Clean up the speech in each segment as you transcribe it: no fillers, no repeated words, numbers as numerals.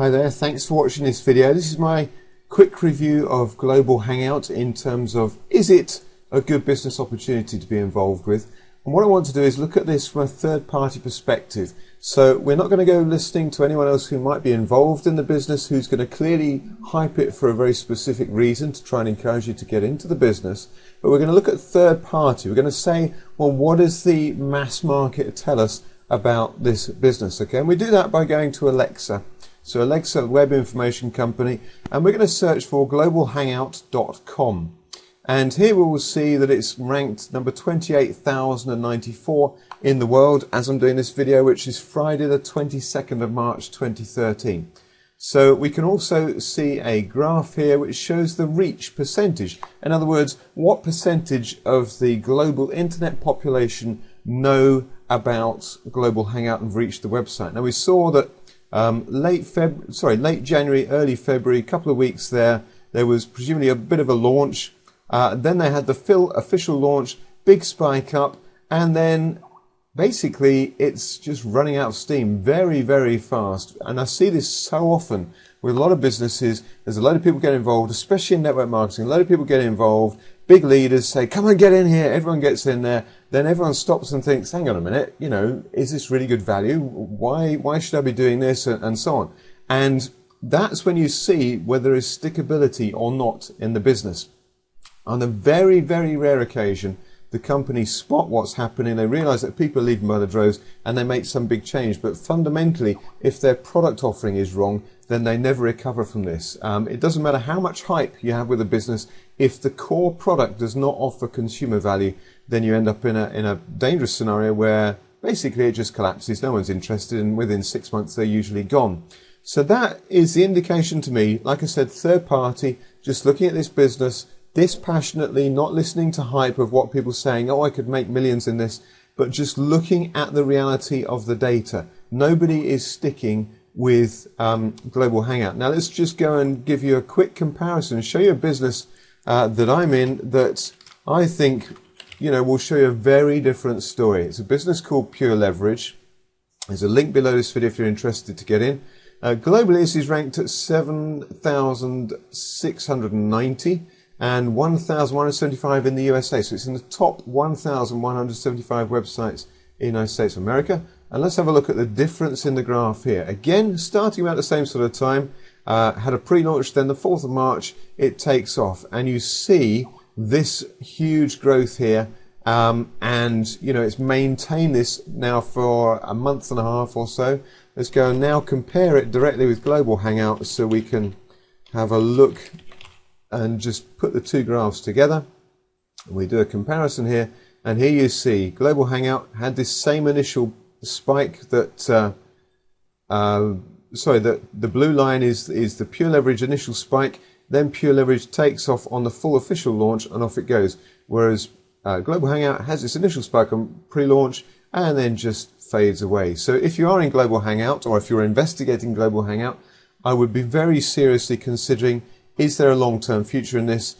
Hi there, thanks for watching this video. This is my quick review of Global Hangout in terms of, is it a good business opportunity to be involved with? And what I want to do is look at this from a third-party perspective. So we're not going to go listening to anyone else who might be involved in the business who's going to clearly hype it for a very specific reason to try and encourage you to get into the business. But we're going to look at third party. We're going to say, well, what does the mass market tell us about this business? Okay, and we do that by going to Alexa. So Alexa, web information company, and we're going to search for globalhangout.com. And here we will see that it's ranked number 28,094 in the world as I'm doing this video, which is Friday the 22nd of March 2013. So we can also see a graph here which shows the reach percentage. In other words, what percentage of the global internet population know about Global Hangout and have reached the website. Now we saw that late January, early February, a couple of weeks there was presumably a bit of a launch. Then they had the official launch, big spike up, and then basically it's just running out of steam very, very fast. And I see this so often with a lot of businesses. There's a lot of people get involved, especially in network marketing. A lot of people get involved. Big leaders say, come on, get in here. Everyone gets in there. Then everyone stops and thinks, hang on a minute, you know, is this really good value? Why should I be doing this? And so on. And that's when you see whether there is stickability or not in the business. On a very, very rare occasion, the companies spot what's happening, they realize that people are leaving by the droves, and they make some big change. But fundamentally, if their product offering is wrong, then they never recover from this. It doesn't matter how much hype you have with a business. If the core product does not offer consumer value, then you end up in a dangerous scenario where basically it just collapses. No one's interested, and within 6 months they're usually gone. So that is the indication to me, like I said, third party, just looking at this business dispassionately, not listening to hype of what people are saying, oh, I could make millions in this, but just looking at the reality of the data. Nobody is sticking with Global Hangout. Now let's just go and give you a quick comparison and show you a business that I'm in that I think, you know, will show you a very different story. It's a business called Pure Leverage. There's a link below this video if you're interested to get in. Globally, this is ranked at 7,690 and 1,175 in the USA. So it's in the top 1,175 websites in the United States of America. And let's have a look at the difference in the graph here. Again, starting about the same sort of time, had a pre-launch, then the 4th of March, it takes off. And you see this huge growth here. And, you know, it's maintained this now for a month and a half or so. Let's go and now compare it directly with Global Hangout so we can have a look and just put the two graphs together. We do a comparison here. And here you see Global Hangout had this same initial spike that, the blue line is the Pure Leverage initial spike, then Pure Leverage takes off on the full official launch and off it goes. Whereas Global Hangout has this initial spike on pre-launch and then just fades away. So if you are in Global Hangout or if you're investigating Global Hangout, I would be very seriously considering, is there a long-term future in this?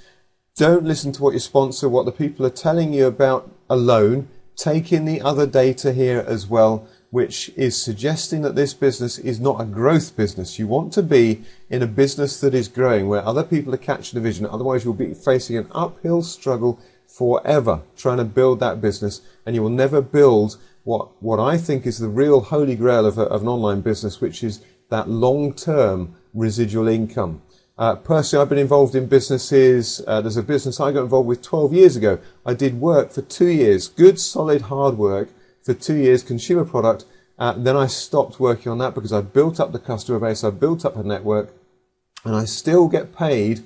Don't listen to what your sponsor, what the people are telling you about alone. Take in the other data here as well, which is suggesting that this business is not a growth business. You want to be in a business that is growing, where other people are catching the vision. Otherwise, you'll be facing an uphill struggle forever trying to build that business, and you will never build what I think is the real holy grail of an online business, which is that long-term residual income. Personally, I've been involved in businesses. There's a business I got involved with 12 years ago. I did work for 2 years, good, solid, hard work for 2 years, consumer product. Then I stopped working on that because I built up the customer base, I built up a network, and I still get paid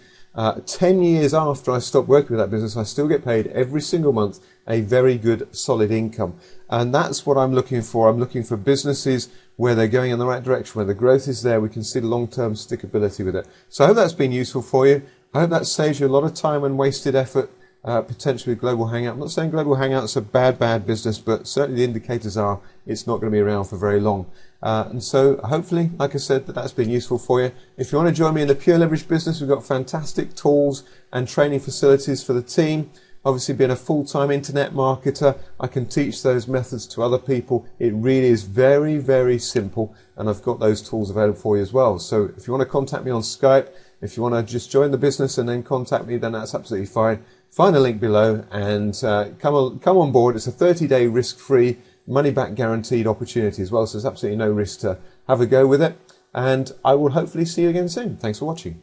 10 years after I stopped working with that business. I still get paid every single month a very good, solid income. And that's what I'm looking for. I'm looking for businesses where they're going in the right direction, where the growth is there. We can see the long-term stickability with it. So I hope that's been useful for you. I hope that saves you a lot of time and wasted effort, potentially with Global Hangout. I'm not saying Global Hangout's a bad business, but certainly the indicators are it's not going to be around for very long. And so hopefully, like I said, that's been useful for you. If you want to join me in the Pure Leverage business, we've got fantastic tools and training facilities for the team. Obviously, being a full-time internet marketer, I can teach those methods to other people. It really is very, very simple, and I've got those tools available for you as well. So if you want to contact me on Skype, if you want to just join the business and then contact me, then that's absolutely fine. Find the link below and come on board. It's a 30-day risk-free, money-back guaranteed opportunity as well, so there's absolutely no risk to have a go with it. And I will hopefully see you again soon. Thanks for watching.